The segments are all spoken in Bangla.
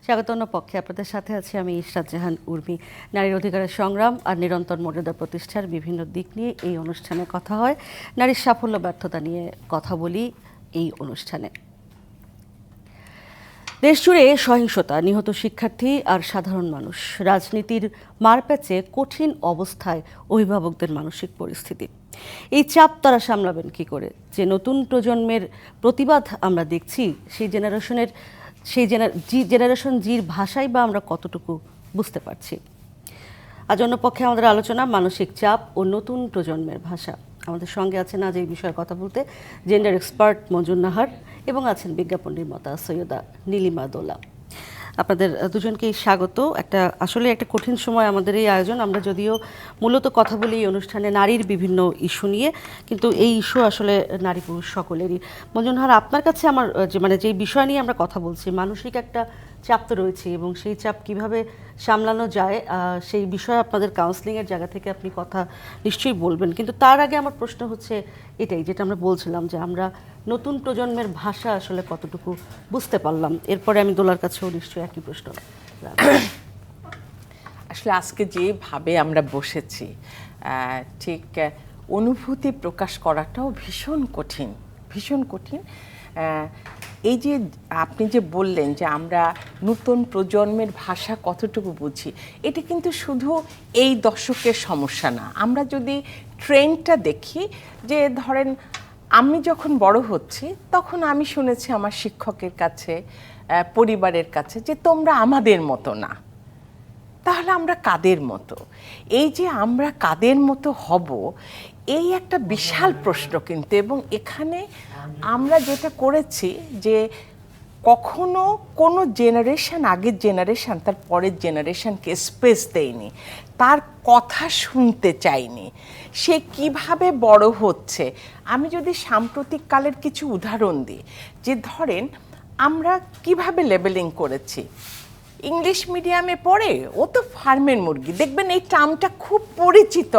স্বাগতন্য পক্ষে আপনাদের সাথে আছি আমি ইশরাত জাহান উর্মি। নারীর অধিকারের সংগ্রাম আর নিরন্তর মর্যাদা প্রতিষ্ঠার বিভিন্ন দিক নিয়ে এই অনুষ্ঠানে কথা হয়। নারীর সাফল্য ব্যর্থতা নিয়ে কথা বলি এই অনুষ্ঠানে। দেশজুড়ে সহিংসতা, নিহত শিক্ষার্থী আর সাধারণ মানুষ, রাজনীতির মারপ্যাচে কঠিন অবস্থায় অভিভাবকদের মানসিক পরিস্থিতি। এই চাপ তারা সামলাবেন কি করে? যে নতুন প্রজন্মের প্রতিবাদ আমরা দেখছি, সেই জেনারেশন জির ভাষাই বা আমরা কতটুকু বুঝতে পারছি। আজ অন্য পক্ষে আমাদের আলোচনা মানসিক চাপ ও নতুন প্রজন্মের ভাষা। আমাদের সঙ্গে আছেন আজ এই বিষয়ে কথা বলতে জেন্ডার এক্সপার্ট মঞ্জুর নাহার এবং আছেন বিজ্ঞাপন নির্মাতা সৈয়দা নীলিমা দোলা। আপনাদের দুজনকেই স্বাগত। আসলে একটা কঠিন সময় আমাদের এই আয়োজন। আমরা যদিও মূলত কথা বলি এই অনুষ্ঠানে নারীর বিভিন্ন ইস্যু নিয়ে, কিন্তু এই ইস্যু আসলে নারী পুরুষ সকলেরই। মঞ্জুর নাহার, আপনার কাছে আমার যে বিষয় নিয়ে আমরা কথা বলছি, মানসিক একটা চাপ তো রয়েছে এবং সেই চাপ কিভাবে সামলানো যায় সেই বিষয়ে আপনাদের কাউন্সিলিংয়ের জায়গা থেকে আপনি কথা নিশ্চয়ই বলবেন। কিন্তু তার আগে আমার প্রশ্ন হচ্ছে এটাই, যেটা আমরা বলছিলাম যে আমরা নতুন প্রজন্মের ভাষা আসলে কতটুকু বুঝতে পারলাম। এরপরে আমি দোলার কাছেও নিশ্চয়ই একই প্রশ্ন রাখবো। আসলে আজকে যেভাবে আমরা বসেছি, ঠিক অনুভূতি প্রকাশ করাটাও ভীষণ কঠিন, ভীষণ কঠিন। এই যে আপনি যে বললেন যে আমরা নতুন প্রজন্মের ভাষা কতটুকু বুঝি, এটা কিন্তু শুধু এই দশকের সমস্যা না। আমরা যদি ট্রেন্ডটা দেখি, যে ধরেন আমি যখন বড় হচ্ছি তখন আমি শুনেছি আমার শিক্ষকের কাছে, পরিবারের কাছে, যে তোমরা আমাদের মতো না। তাহলে আমরা কাদের মতো? এই যে আমরা কাদের মতো হব, এই একটা বিশাল প্রশ্ন কিন্তু। এবং এখানে আমরা যেটা করেছি যে কখনো কোনো জেনারেশন, আগের জেনারেশন তার পরের জেনারেশনকে স্পেস দেয়নি, তার কথা শুনতে চাইনি, সে কিভাবে বড় হচ্ছে। আমি যদি সাম্প্রতিক কালের কিছু উদাহরণ দিই, যে ধরেন আমরা কিভাবে লেবেলিং করেছি। ইংলিশ মিডিয়ামে পড়ে, ও তো ফার্মের মুরগি, দেখবেন এই টার্মটা খুব পরিচিত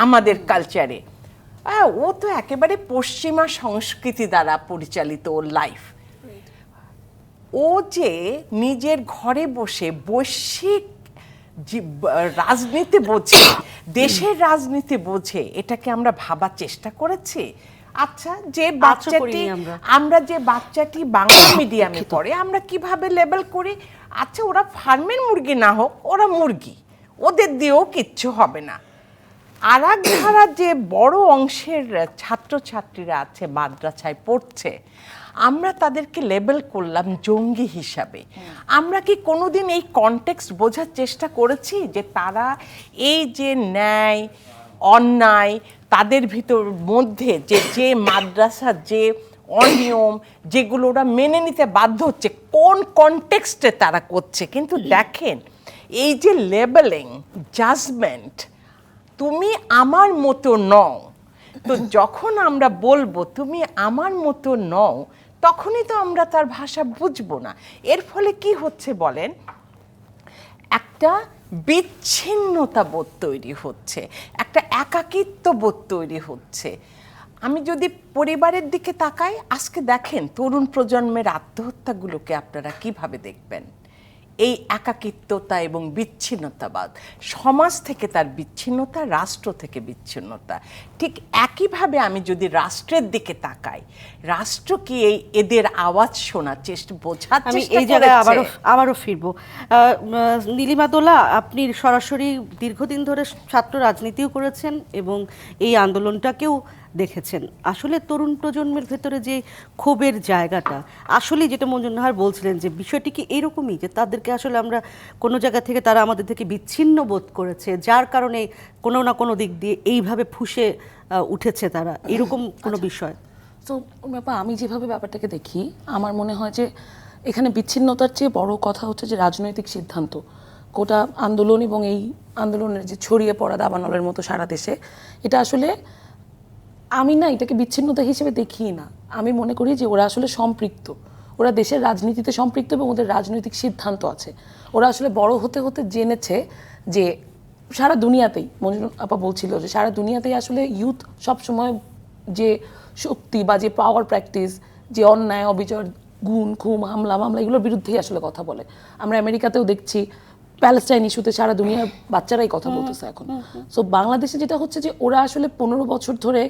আমাদের কালচারে। ও তো একেবারে পশ্চিমা সংস্কৃতি দ্বারা পরিচালিত ওর লাইফ। ও যে নিজের ঘরে বসে বৈশ্বিক রাজনীতি বোঝে, দেশের রাজনীতি বোঝে, এটাকে আমরা ভাবার চেষ্টা করেছি। আচ্ছা, যে বাচ্চাটি বাংলা মিডিয়ামে পড়ে, আমরা কিভাবে লেবেল করি? আচ্ছা, ওরা ফার্মের মুরগি না হোক, ওরা মুরগি, ওদের দিয়েও কিচ্ছু হবে না। আর এক ধারা যে বড় অংশের ছাত্রছাত্রীরা আছে, মাদ্রাসায় পড়ছে, আমরা তাদেরকে লেবেল করলাম জঙ্গি হিসাবে। আমরা কি কোনোদিন এই কনটেক্সট বোঝার চেষ্টা করেছি যে তারা এই যে ন্যায় অন্যায় তাদের মধ্যে যে মাদ্রাসার যে অনিয়ম, যেগুলো ওরা মেনে নিতে বাধ্য হচ্ছে, কোন কনটেক্সটে তারা করছে? কিন্তু দেখেন, এই যে লেবেলিং, জাজমেন্ট, তুমি আমার মতো নও, তো যখন আমরা বলবো তুমি আমার মতো নও, তখনই তো আমরা তার ভাষা বুঝবো না। এর ফলে কি হচ্ছে বলেন? একটা বিচ্ছিন্নতা বোধ তৈরি হচ্ছে, একটা একাকিত্ব বোধ তৈরি হচ্ছে। আমি যদি পরিবারের দিকে তাকাই, আজকে দেখেন তরুণ প্রজন্মের আত্মহত্যাগুলোকে আপনারা কিভাবে দেখবেন? এই একাকিত্বতা এবং বিচ্ছিন্নতাবাদ, সমাজ থেকে তার বিচ্ছিন্নতা, রাষ্ট্র থেকে বিচ্ছিন্নতা। ঠিক একইভাবে আমি যদি রাষ্ট্রের দিকে তাকাই, রাষ্ট্র কি এদের আওয়াজ শোনার চেষ্টা, বোঝার চেষ্টা করছে? এই জায়গায় আবারও ফিরবো। নীলিমা দোলা, আপনি সরাসরি দীর্ঘদিন ধরে ছাত্র রাজনীতিও করেছেন এবং এই আন্দোলনটাকেও দেখেছেন। আসলে তরুণ প্রজন্মের ভেতরে যে ক্ষোভের জায়গাটা, আসলে যেটা মঞ্জুর নাহার বলছিলেন, যে বিষয়টি কি এরকমই, যে তাদেরকে আসলে আমরা কোনো জায়গা থেকে, তারা আমাদের থেকে বিচ্ছিন্ন বোধ করেছে, যার কারণে কোনো না কোনো দিক দিয়ে এইভাবে ফুঁসে উঠেছে তারা, এরকম কোনো বিষয়? তো ব্যাপার, আমি যেভাবে ব্যাপারটাকে দেখি, আমার মনে হয় যে এখানে বিচ্ছিন্নতার চেয়ে বড় কথা হচ্ছে যে রাজনৈতিক সিদ্ধান্ত। গোটা আন্দোলন এবং এই আন্দোলনের যে ছড়িয়ে পড়া দাবানলের মতো সারা দেশে, এটা আসলে আমি না এটাকে বিচ্ছিন্নতা হিসেবে দেখি না। আমি মনে করি যে ওরা আসলে সম্পৃক্ত, ওরা দেশের রাজনীতিতে সম্পৃক্ত এবং ওদের রাজনৈতিক সিদ্ধান্ত আছে। ওরা আসলে বড় হতে হতে জেনেছে যে সারা দুনিয়াতেই, মঞ্জুর আপা বলছিল যে সারা দুনিয়াতেই আসলে ইউথ সবসময় যে শক্তি বা যে পাওয়ার প্র্যাকটিস, যে অন্যায় অবিচার গুণ খুম হামলা মামলা এগুলোর বিরুদ্ধেই আসলে কথা বলে। আমরা আমেরিকাতেও দেখছি প্যালেস্টাইন ইস্যুতে সারা দুনিয়ার বাচ্চারাই কথা বলতেছে এখন। সো বাংলাদেশে যেটা হচ্ছে যে ওরা আসলে 15 বছর ধরে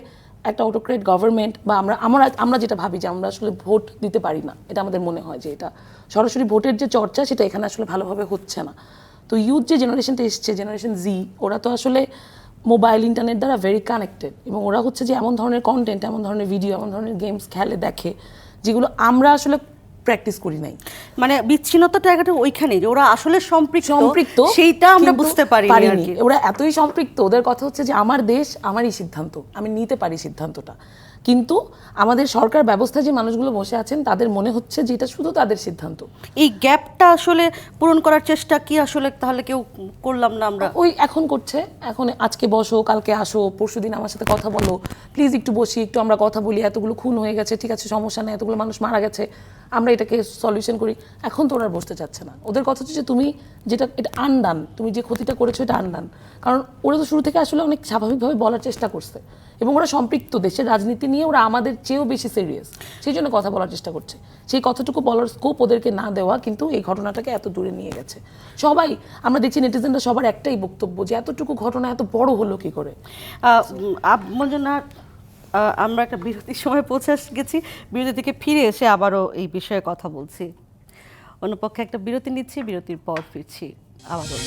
একটা অটোক্রেট গভর্নমেন্ট, বা আমরা যেটা ভাবি যে আমরা আসলে ভোট দিতে পারি না, এটা আমাদের মনে হয় যে এটা সরাসরি ভোটের যে চর্চা সেটা এখানে আসলে ভালোভাবে হচ্ছে না। তো ইউথ যে জেনারেশনটা এসছে, জেনারেশন জি, ওরা তো আসলে মোবাইল ইন্টারনেট দ্বারা ভেরি কানেক্টেড, এবং ওরা হচ্ছে যে এমন ধরনের কন্টেন্ট, এমন ধরনের ভিডিও, এমন ধরনের গেমস খেলে দেখে যেগুলো আমরা আসলে প্র্যাকটিস করি নাই। মানে বিচ্ছিন্নতাটা একটা ওইখানেই যে ওরা আসলে সম্পৃক্ত সেইটা আমরা কিন্তু বুঝতে পারিনি আর কি। ওরা এতই সম্পৃক্ত, ওদের কথা হচ্ছে যে আমার দেশ আমারই সিদ্ধান্ত, আমি নিতে পারি সিদ্ধান্তটা। কিন্তু আমাদের সরকার ব্যবস্থা যে মানুষগুলো বসে আছেন তাদের মনে হচ্ছে যে এটা শুধু তাদের সিদ্ধান্ত। এই গ্যাপটা আসলে পূরণ করার চেষ্টা কি আসলে তাহলে কেউ করলাম না আমরা? ওই এখন করছে, এখন আজকে বসো, কালকে আসো, পরশুদিন আমার সাথে কথা বলো, প্লিজ একটু বসি, একটু আমরা কথা বলি, এতগুলো খুন হয়ে গেছে, ঠিক আছে সমস্যা নেই, এতগুলো মানুষ মারা গেছে, আমরা এটাকে সলিউশন করি। এখন তো ওরা বসতে চাচ্ছে না। ওদের কথা হচ্ছে যে তুমি যেটা, এটা আনডান, তুমি যে ক্ষতিটা করেছো এটা আনডান। কারণ ওরা তো শুরু থেকে আসলে অনেক স্বাভাবিকভাবে বলার চেষ্টা করছে, এবং ওরা সম্পৃক্ত, দেশের রাজনীতি নিয়ে ওরা আমাদের চেয়েও বেশি সিরিয়াস, সেই জন্য কথা বলার চেষ্টা করছে। সেই কথাটুকু বলার স্কোপ ওদেরকে না দেওয়া কিন্তু এই ঘটনাটাকে এত দূরে নিয়ে গেছে। সবাই আমরা দেখছি নেটিজেনরা সবার একটাই বক্তব্য যে এতটুকু ঘটনা এত বড় হলো কি করে। মঞ্জুনা, আমরা একটা বিরতির সময় পৌঁছে গেছি, বিরতি থেকে ফিরে এসে আবারও এই বিষয়ে কথা বলছি। অন্য পক্ষে একটা বিরতি নিচ্ছি, বিরতির পর ফিরছি আবারও।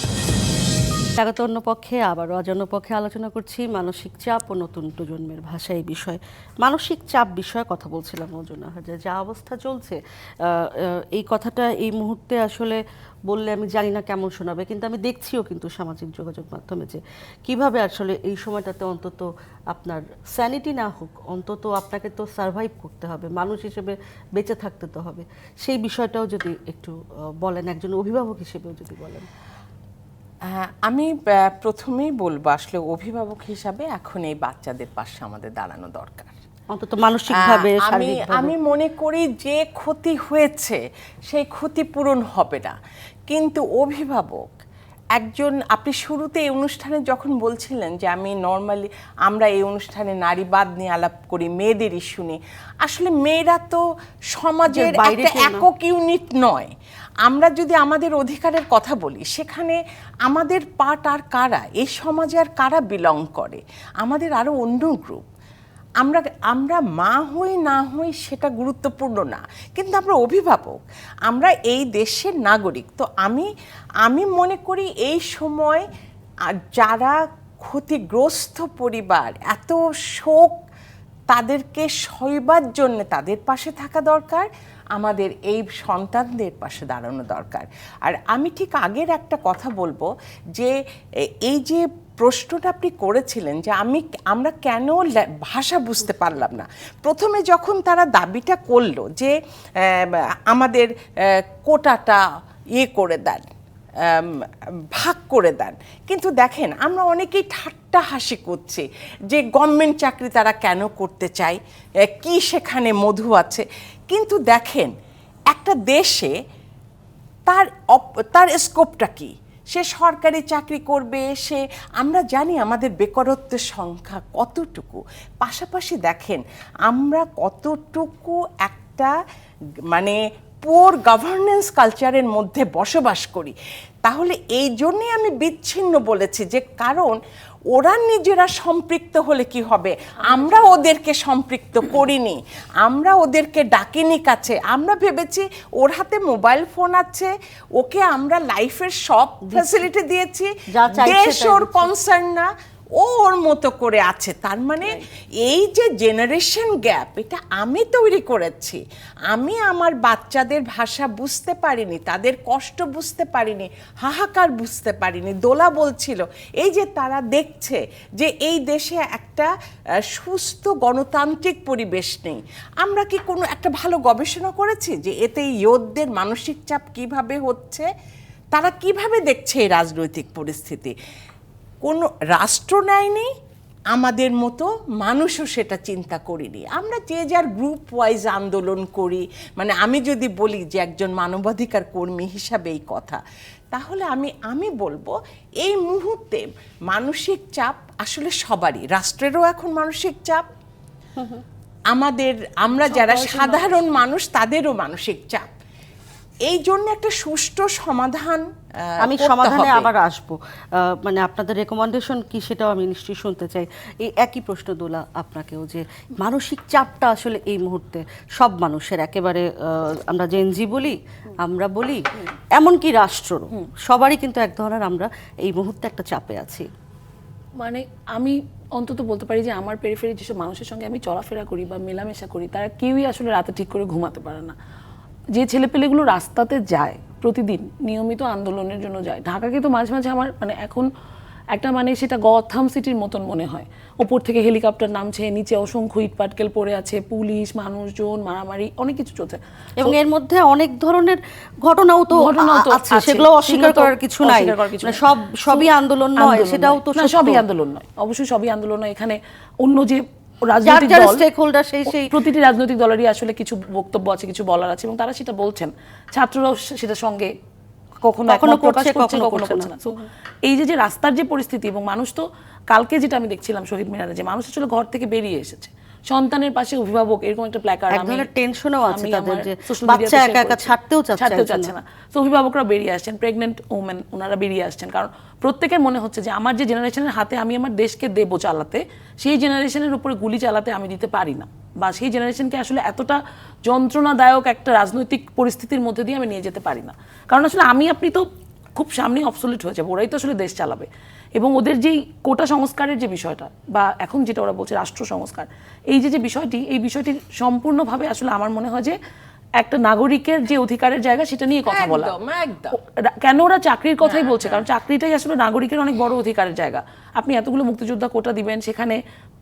স্বাগত অন্য পক্ষে আবারও। আজ অন্য পক্ষে আলোচনা করছি মানসিক চাপ ও নতুন প্রজন্মের ভাষা। এই বিষয়ে মানসিক চাপ বিষয়ে কথা বলছিলাম মঞ্জুনা, যে যা অবস্থা চলছে, এই কথাটা এই মুহূর্তে আসলে বললে আমি জানি না কেমন শোনাবে, কিন্তু আমি দেখছিও কিন্তু সামাজিক যোগাযোগ মাধ্যমে যে কিভাবে আসলে এই সময়টাতে অন্তত আপনার স্যানিটি না হোক, অন্তত আপনাকে তো সার্ভাইভ করতে হবে, মানুষ হিসেবে বেঁচে থাকতে তো হবে। সেই বিষয়টাও যদি একটু বলেন, একজন অভিভাবক হিসেবেও যদি বলেন। আমি প্রথমেই বলবো আসলে অভিভাবক হিসাবে এখন এই বাচ্চাদের পাশে আমাদের দাঁড়ানো দরকার, অন্তত মানসিকভাবে। আমি মনে করি যে ক্ষতি হয়েছে সেই ক্ষতিপূরণ হবে না, কিন্তু অভিভাবক একজন, আপনি শুরুতে এই অনুষ্ঠানে যখন বলছিলেন যে আমি নর্মালি আমরা এই অনুষ্ঠানে নারীবাদ নিয়ে আলাপ করি, মেয়েদের ইস্যু নিয়ে, আসলে মেয়েরা তো সমাজের একটা একক ইউনিট নয়। আমরা যদি আমাদের অধিকারের কথা বলি, সেখানে আমাদের পার্ট আর কারা, এই সমাজে আর কারা বিলং করে, আমাদের আরও অন্য গ্রুপ। আমরা মা হই না হই সেটা গুরুত্বপূর্ণ না, কিন্তু আমরা অভিভাবক, আমরা এই দেশের নাগরিক। তো আমি মনে করি এই সময় যারা ক্ষতিগ্রস্ত পরিবার, এত শোক, তাদেরকে সইবার জন্য তাদের পাশে থাকা দরকার, আমাদের এই সন্তানদের পাশে দাঁড়ানো দরকার। আর আমি ঠিক আগের একটা কথা বলবো যে এই যে প্রশ্নটা আপনি করেছিলেন যে আমরা কেন ভাষা বুঝতে পারলাম না, প্রথমে যখন তারা দাবিটা করলো যে আমাদের কোটাটা করে দেন, ভাগ করে দেন, কিন্তু দেখেন আমরা অনেকেই ঠাট্টা হাসি করছি যে গভর্নমেন্ট চাকরি তারা কেন করতে চায়, কি সেখানে মধু আছে। কিন্তু দেখেন একটা দেশে তার স্কোপটা কি, সে সরকারি চাকরি করবে, আমরা জানি আমাদের বেকারত্বের সংখ্যা কতটুকু, পাশাপাশি দেখেন আমরা কতটুকু একটা মানে পুওর গভর্নেন্স কালচারের মধ্যে বসবাস করি। তাহলে এই জন্যই আমি বিচ্ছিন্ন বলেছি, যে কারণ ওরা নিজেরা সম্পৃক্ত হলে কি হবে, আমরা ওদেরকে সম্পৃক্ত করিনি, আমরা ওদেরকে ডাকিনি কাছে, আমরা ভেবেছি ওর হাতে মোবাইল ফোন আছে, ওকে আমরা লাইফের সব ফ্যাসিলিটি দিয়েছি, দেশ ওর কনসার্ন না, ও ওর মতো করে আছে। তার মানে এই যে জেনারেশন গ্যাপ, এটা আমি তৈরি করেছি। আমি আমার বাচ্চাদের ভাষা বুঝতে পারিনি, তাদের কষ্ট বুঝতে পারিনি, হাহাকার বুঝতে পারিনি। দোলা বলছিল এই যে তারা দেখছে যে এই দেশে একটা সুস্থ গণতান্ত্রিক পরিবেশ নেই। আমরা কি কোনো একটা ভালো গবেষণা করেছি যে এতে ইয়োধদের মানসিক চাপ কিভাবে হচ্ছে, তারা কিভাবে দেখছে এই রাজনৈতিক পরিস্থিতি? কোনো রাষ্ট্র নেয়নি, আমাদের মতো মানুষও সেটা চিন্তা করিনি। আমরা যে যার গ্রুপ ওয়াইজ আন্দোলন করি। মানে আমি যদি বলি যে একজন মানবাধিকার কর্মী হিসাবে এই কথা, তাহলে আমি বলবো এই মুহূর্তে মানসিক চাপ আসলে সবারই, রাষ্ট্রেরও এখন মানসিক চাপ, আমরা যারা সাধারণ মানুষ তাদেরও মানসিক চাপ, এই জন্য একটা সুষ্ঠু সমাধান আমি করতে সমাধানে হবে। আবার আসবো, মানে আপনাদের রেকমেন্ডেশন কি সেটাও আমি নিশ্চয়ই শুনতে চাই। এই একই প্রশ্ন দোলা আপনাকেও, যে মানসিক চাপটা আসলে এই মুহূর্তে সব মানুষের, একেবারে আমরা জেনজি বলি, আমরা বলি, এমনকি রাষ্ট্র, সবারই কিন্তু এক ধরনের আমরা এই মুহূর্তে একটা চাপে আছি। মানে আমি অন্তত বলতে পারি যে আমার পেরিফেরি যেসব মানুষের সঙ্গে আমি চলাফেরা করি বা মেলামেশা করি, তারা কেউই আসলে রাতে ঠিক করে ঘুমাতে পারে না। যে ছেলেপেলেগুলো রাস্তাতে যায় প্রতিদিন নিয়মিত আন্দোলনের জন্য যায়, ঢাকাকে তো মাঝে মাঝে আমার মানে এখন একটা মানে সেটা গথাম সিটির মতন মনে হয়। ওপর থেকে হেলিকপ্টার নামছে, নিচে অসংখ্য ইট পাটকেল পড়ে আছে, পুলিশ, মানুষজন, মারামারি, অনেক কিছু চলছে। এবং এর মধ্যে অনেক ধরনের ঘটনাও তো আছে, সেগুলো অস্বীকার করার কিছু নাই। মানে সবই আন্দোলন নয়, সেটাও তো না, সত্য। সবই আন্দোলন নয়, অবশ্যই সবই আন্দোলন নয়। এখানে অন্য যে রাজনৈতিক যার দল, স্টেক হোল্ডার, সেই প্রতিটি রাজনৈতিক দলেরই আসলে কিছু বক্তব্য আছে, কিছু বলার আছে, এবং তারা সেটা বলছেন। ছাত্ররাও সেটার সঙ্গে কখনো একমত প্রকাশ করছে, কখনো করছে না। So, এই যে রাস্তার যে পরিস্থিতি, এবং মানুষ তো কালকে যেটা আমি দেখছিলাম শহীদ মিনারে, যে মানুষ আসলে ঘর থেকে বেরিয়ে এসেছে, সন্তানের পাশে অভিভাবক, এরকম একটা প্ল্যাকার্ড, এক ধরনের টেনশনও আছে তাদের, যে social বাচ্চা media তে একা একা share ছাড়তেও চাচ্ছে না। তো অভিভাবকরা বেরিয়ে আসছেন, প্রেগনেন্ট ওমেন ওনারা বেরিয়ে আসছেন, কারণ প্রত্যেকের মনে হচ্ছে যে আমার যে জেনারেশনের হাতে আমি আমার দেশকে দেবো চালাতে, সেই জেনারেশনের উপরে গুলি চালাতে আমি দিতে পারি না, বা সেই জেনারেশনকে আসলে এতটা যন্ত্রণাদায়ক একটা রাজনৈতিক পরিস্থিতির মধ্যে দিয়ে আমি নিয়ে যেতে পারি না। কারণ আসলে আপনি তো খুব সামনে অবসলিউট হয়ে যাবে, ওরাই তো আসলে দেশ চালাবে। এবং ওদের যেই কোটা সংস্কারের যে বিষয়টা, বা এখন যেটা ওরা বলছে রাষ্ট্র সংস্কার, এই যে বিষয়টি, এই বিষয়টি সম্পূর্ণভাবে আসলে আমার মনে হয় যে একটা নাগরিকের যে অধিকারের জায়গা, সেটা নিয়ে কথা বলা। একদম। কেন ওরা চাকরির কথাই বলছে, কারণ চাকরিটাই আসলে নাগরিকের অনেক বড় অধিকারের জায়গা। আপনি এতগুলো মুক্তিযোদ্ধা কোটা দিবেন, সেখানে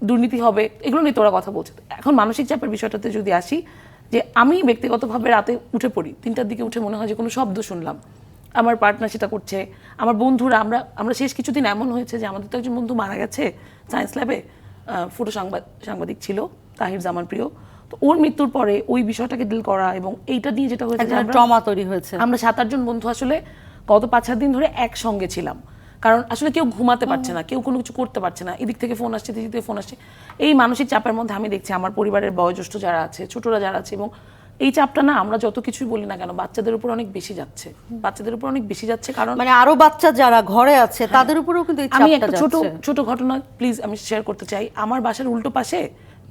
দুর্নীতি হবে, এগুলো নিয়ে তো ওরা কথা বলছে। এখন মানসিক চাপের বিষয়টাতে যদি আসি, যে আমি ব্যক্তিগতভাবে রাতে উঠে পড়ি, 3টার দিকে উঠে মনে হয় যে কোনো শব্দ শুনলাম, আমার পার্টনার সেটা করছে, আমার বন্ধুরা, আমরা শেষ কিছুদিন এমন হয়েছে যে আমাদের তো একজন বন্ধু মারা গেছে সায়েন্স ল্যাবে, ফটো সাংবাদিক ছিল, তাহির জামান প্রিয়। তো ওর মৃত্যুর পরে ওই বিষয়টাকে ডিল করা, এবং এইটা নিয়ে যেটা হয়েছে, ট্রমা তৈরি হয়েছে। আমরা 7-8 জন বন্ধু আসলে গত 5-7 দিন ধরে একসঙ্গে ছিলাম, কারণ আসলে কেউ ঘুমাতে পারছে না, কেউ কোনো কিছু করতে পারছে না, এদিক থেকে ফোন আসছে, এদিক থেকে ফোন আসছে। এই মানসিক চাপের মধ্যে আমি দেখছি আমার পরিবারের বয়োজ্যেষ্ঠ যারা আছে, ছোটরা যারা আছে, এবং এই চাপটা না আমরা যত কিছুই বলি না কেন, বাচ্চাদের উপর অনেক বেশি যাচ্ছে, কারণ মানে আরো বাচ্চা যারা ঘরে আছে তাদের উপরেও কিন্তু এই আমি চাপটা একটা যাচ্ছে। ছোট ঘটনা প্লিজ আমি শেয়ার করতে চাই। আমার বাসার উল্টো পাশে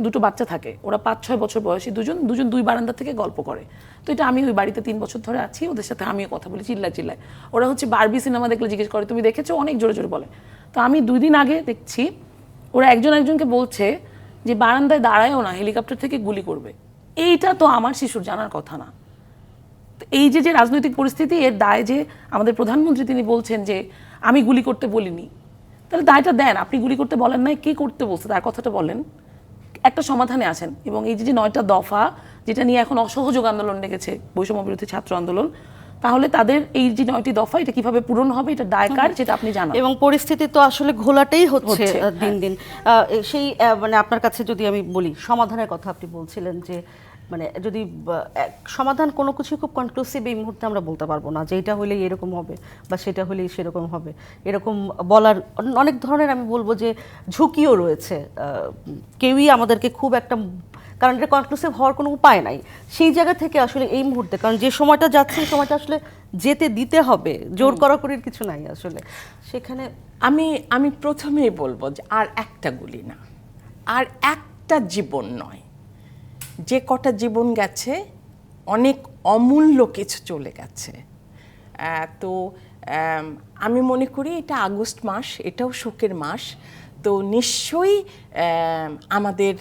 2টো বাচ্চা থাকে, ওরা 5-6 বছর বয়সী, দুজন 2 বারান্দা থেকে গল্প করে। তো এটা আমি ওই বাড়িতে 3 বছর ধরে আছি, ওদের সাথে আমিও কথা বলি, চিল্লায়। ওরা হচ্ছে বারবি সিনেমা দেখলে জিজ্ঞেস করে তুমি দেখেছো, অনেক জোরে জোরে বলে। তো আমি 2 দিন আগে দেখছি ওরা একজনকে বলছে যে বারান্দায় দাঁড়ায়ও না, হেলিকপ্টার থেকে গুলি করবে। এইটা তো আমার শিশুর জানার কথা না। এই যে রাজনৈতিক পরিস্থিতি, এর দায় যে আমাদের প্রধানমন্ত্রী তিনি বলছেন যে আমি গুলি করতে বলিনি, তাহলে দায়টা দেন। আপনি গুলি করতে বলেন নাই, কে করতে বলছে তার কথাটা বলেন, একটা সমাধানে আসেন। এবং এই যে 9টা দফা, যেটা নিয়ে এখন অসহযোগ আন্দোলন ডেকেছে বৈষম্য বিরোধী ছাত্র আন্দোলন, তাহলে তাদের এই যে 9টি দফা, এটা কিভাবে পূরণ হবে, এটা দায় কার, যেটা আপনি জানান। এবং পরিস্থিতি তো আসলে ঘোলাটেই হচ্ছে দিন দিন। সেই মানে আপনার কাছে যদি আমি বলি, সমাধানের কথা আপনি বলছিলেন, যে মানে যদি সমাধান কোনো কিছু খুব কনক্লুসিভ এই মুহূর্তে আমরা বলতে পারবো না, যে এটা হলেই এরকম হবে বা সেটা হলেই সেরকম হবে, এরকম বলার অনেক ধরনের আমি বলবো যে ঝুঁকিও রয়েছে। কেউই আমাদেরকে খুব একটা, কারণ এটা কনক্লুসিভ হওয়ার কোনো উপায় নাই সেই জায়গা থেকে আসলে এই মুহূর্তে, কারণ যে সময়টা যাচ্ছে সেই সময়টা আসলে যেতে দিতে হবে, জোর করাকরির কিছু নাই আসলে সেখানে। আমি প্রথমেই বলবো যে আর একটা গুলি না, আর একটা জীবন নয়, যে কটা জীবন গেছে অনেক অমূল্য কিছু চলে গেছে। তো আমি মনে করি এটা আগস্ট মাস, এটাও শোকের মাস। তো নিশ্চয়ই আমাদের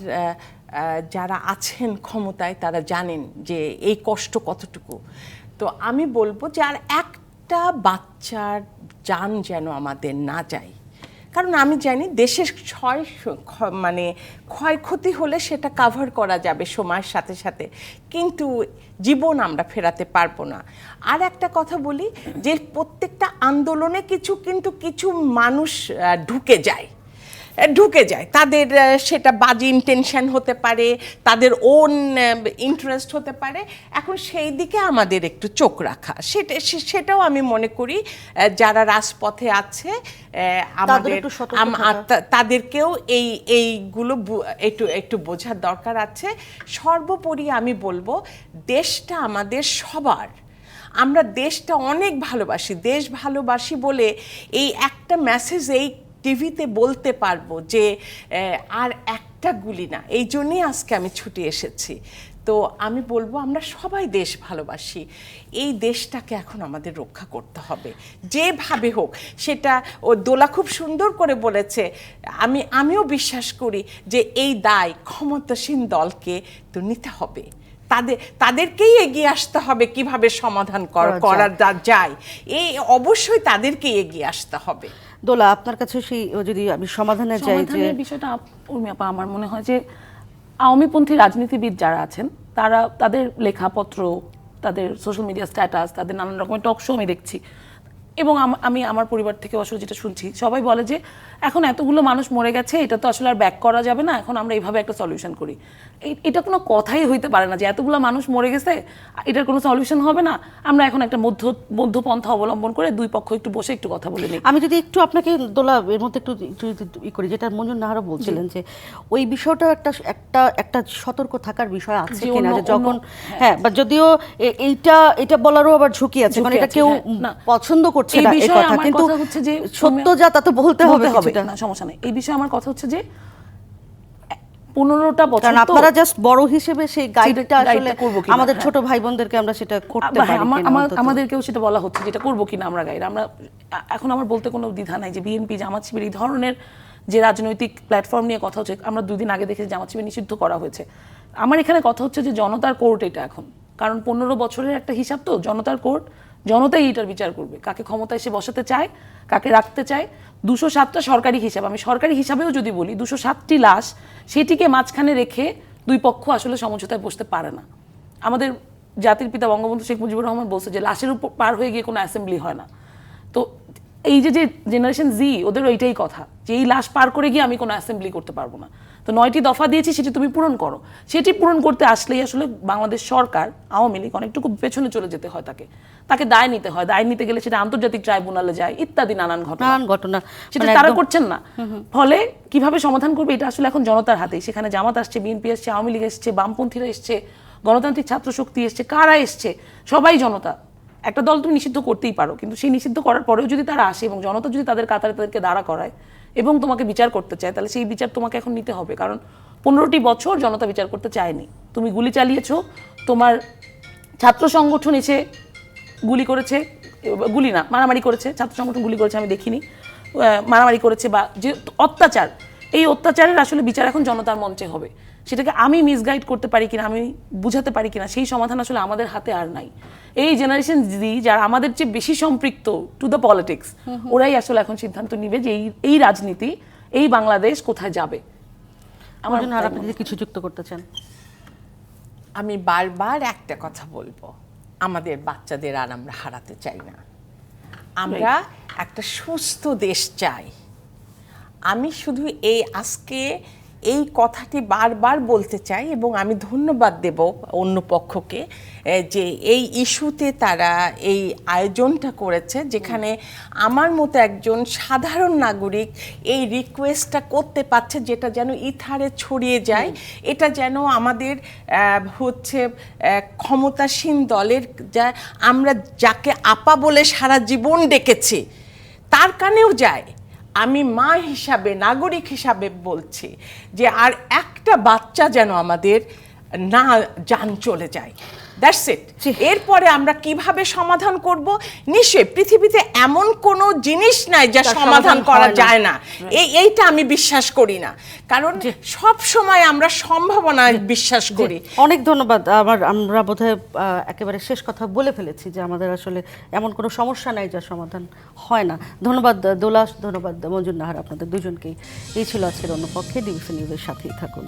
যারা আছেন ক্ষমতায় তারা জানেন যে এই কষ্ট কতটুকু। তো আমি বলবো যে আর একটা বাচ্চার জান যেন আমাদের না যায়, কারণ আমি জানি দেশের ক্ষয়ক্ষতি হলে সেটা কাভার করা যাবে সময়ের সাথে সাথে, কিন্তু জীবন আমরা ফেরাতে পারবো না। আর একটা কথা বলি, যে প্রত্যেকটা আন্দোলনে কিছু মানুষ ঢুকে যায়, ঢুকে যায়। তাদের সেটা বাজে ইন্টেনশন হতে পারে, তাদের ওন ইন্টারেস্ট হতে পারে। এখন সেই দিকে আমাদের একটু চোখ রাখা, সেটাও আমি মনে করি যারা রাজপথে আছে আমাদের একটু সতর্ক থাকা। তাদেরকেও এইগুলো একটু বোঝার দরকার আছে। সর্বোপরি আমি বলবো দেশটা আমাদের সবার, আমরা দেশটা অনেক ভালোবাসি। দেশ ভালোবাসি বলে এই একটা মেসেজ এই টিভিতে বলতে পারবো যে আর একটা গুলি না। এই জন্যই আজকে আমি ছুটে এসেছি। তো আমি বলবো আমরা সবাই দেশ ভালোবাসি, এই দেশটাকে এখন আমাদের রক্ষা করতে হবে যেভাবে হোক। সেটা ও দোলা খুব সুন্দর করে বলেছে, আমিও বিশ্বাস করি যে এই দায় ক্ষমতাসীন দলকে তো নিতে হবে, তাদেরকেই এগিয়ে আসতে হবে কিভাবে সমাধান করা যায়, এই অবশ্যই তাদেরকেই এগিয়ে আসতে হবে। দোলা, আপনার কাছে সেই যদি আমি সমাধানে যাই, যে সমাধানের বিষয়টা উর্মি আপা, আমার মনে হয় যে আওয়ামীপন্থী রাজনীতিবিদ যারা আছেন তারা তাদের লেখাপত্র, তাদের সোশ্যাল মিডিয়া স্ট্যাটাস, তাদের নানান রকমের টক শো আমি দেখছি, এবং আমি আমার পরিবার থেকে আসলে যেটা শুনছি, সবাই বলে যে এখন এতগুলো মানুষ মরে গেছে, এটা তো আসলে আর ব্যাক করা যাবে না, এখন আমরা এইভাবে একটা সলিউশন করি। এটা কোনো কথাই হইতে পারে না যে এতগুলো মানুষ মরে গেছে, এটার কোনো সলিউশন হবে না, আমরা এখন একটা মধ্যপন্থা অবলম্বন করে দুই পক্ষ একটু বসে একটু কথা বলে নিই। আমি যদি একটু আপনাকে দোলা এর মধ্যে একটু করি, যেটা মঞ্জুর নাহারও বলছিলেন যে ওই বিষয়টা একটা সতর্ক থাকার বিষয় আছে কিনা, যে যখন হ্যাঁ, বা যদিও এইটা বলারও আবার ঝুঁকি আছে, কারণ এটা কেউ পছন্দ করছে না এই কথা, কিন্তু সত্য যা তা তো বলতে হবে না, সমস্যা নেই। এই বিষয়ে আমার কথা হচ্ছে যে 15টা বছর, কারণ আপনারা জাস্ট বড় হিসেবে সেই গাইডটা আসলে আমাদের ছোট ভাই বোনদেরকে আমরা সেটা করতে পারি কিনা, আমাদেরকেও সেটা বলা হচ্ছে যেটা করবো কিনা আমরা গাইড। আমরা এখন আমার বলতে কোনো দ্বিধা নাই যে বিএনপি, জামাত শিবির এই ধরনের যে রাজনৈতিক প্ল্যাটফর্ম নিয়ে কথা হচ্ছে, আমরা 2 দিন আগে দেখেছি জামাত শিবির নিষিদ্ধ করা হয়েছে। আমার এখানে কথা হচ্ছে যে জনতার কোর্ট এটা এখন, কারণ 15 বছরের একটা হিসাব তো, জনতার কোর্ট, জনতাই এটার বিচার করবে, কাকে ক্ষমতায় এসে বসাতে চায়, কাকে রাখতে চায়। 207টা সরকারি হিসাব, আমি সরকারি হিসাবেও যদি বলি 207টি লাশ, সেটিকে মাঝখানে রেখে দুই পক্ষ আসলে সমঝোতায় বসতে পারে না। আমাদের জাতির পিতা বঙ্গবন্ধু শেখ মুজিবুর রহমান বলছে যে লাশের উপর পার হয়ে গিয়ে কোনো অ্যাসেম্বলি হয় না। তো এই যে জেনারেশন জি, ওদের ওইটাই কথা যে এই লাশ পার করে গিয়ে আমি কোনো অ্যাসেম্বলি করতে পারবো না। তো 9টি দফা দিয়েছি, সেটি তুমি পূরণ করো। সেটি পূরণ করতে আসলেই আসলে বাংলাদেশ সরকার, আওয়ামী লীগ অনেকটুকু পেছনে চলে যেতে হয়, তাকে দায় নিতে হয়। দায় নিতে গেলে সেটা আন্তর্জাতিক ট্রাইব্যুনালে যায়, ইত্যাদি নানান ঘটনা, সেটা তারা করছেন না। ফলে কিভাবে সমাধান করবে এটা আসলে এখন জনতার হাতেই। সেখানে জামাত আসছে, বিএনপি আসছে, আওয়ামী লীগ এসছে, বামপন্থীরা এসছে, গণতান্ত্রিক ছাত্র শক্তি এসছে, কারা এসছে, সবাই জনতা। একটা দল তুমি নিষিদ্ধ করতেই পারো, কিন্তু সেই নিষিদ্ধ করার পরেও যদি তারা আসে এবং জনতা যদি তাদের কাতারে তাদেরকে দাঁড়া করায় এবং তোমাকে বিচার করতে চায়, তাহলে সেই বিচার তোমাকে এখন নিতে হবে। কারণ 15টি বছর জনতা বিচার করতে চায়নি, তুমি গুলি চালিয়েছো, তোমার ছাত্র সংগঠন এসে গুলি করেছে, গুলি না মারামারি করেছে, ছাত্র সংগঠন গুলি করেছে আমি দেখিনি, মারামারি করেছে, বা যে অত্যাচার, এই অত্যাচারের আসলে বিচার এখন জনতার মঞ্চে হবে। সেটাকে আমি মিসগাইড করতে পারি কিনা, আমি বুঝাতে পারি কিনা, সেই সমাধান আসলে আমাদের হাতে আর নাই। এই জেনারেশন জি, যারা আমাদের চেয়ে বেশি সম্পৃক্ত টু দ্য পলিটিক্স, ওরাই আসলে এখন সিদ্ধান্ত নিবে যে এই রাজনীতি, এই বাংলাদেশ কোথায় যাবে। আমার জন্য আর আপনি যদি কিছু যুক্ত করতে চান। আমি বারবার একটা কথা বলবো, আমাদের বাচ্চাদের আর আমরা হারাতে চাই না। আমরা একটা সুস্থ দেশ চাই। আমি শুধু আজকে এই কথাটি বারবার বলতে চাই, এবং আমি ধন্যবাদ দেব অন্য পক্ষকে যে এই ইস্যুতে তারা এই আয়োজনটা করেছে, যেখানে আমার মতো একজন সাধারণ নাগরিক এই রিকোয়েস্টটা করতে পারছে, যেটা যেন ইথারে ছড়িয়ে যায়, এটা যেন আমাদের ক্ষমতাসীন দলের আমরা যাকে আপা বলে সারা জীবন ডেকেছি তার কানেও যায়। আমি মা হিসাবে, নাগরিক হিসাবে বলছি যে আর একটা বাচ্চা যেন আমাদের না জান চলে যায়। That's it. এরপরে আমরা কিভাবে সমাধান করব? নিশ্চয়ই পৃথিবীতে এমন কোনো জিনিস নাই যা সমাধান করা যায় না, এইটা আমি বিশ্বাস করি না, কারণ সব সময় আমরা সম্ভাবনায় বিশ্বাস করি। অনেক ধন্যবাদ। আমরা বোধহয় একেবারে শেষ কথা বলে ফেলেছি যে আমাদের আসলে এমন কোনো সমস্যা নাই যার সমাধান হয় না। ধন্যবাদ দোলা, ধন্যবাদ মঞ্জুর নাহার, আপনাদের দুজনকেই। এই ছিল আজকের অন্য পক্ষে। ডিবিসি নিউজের সাথেই থাকুন।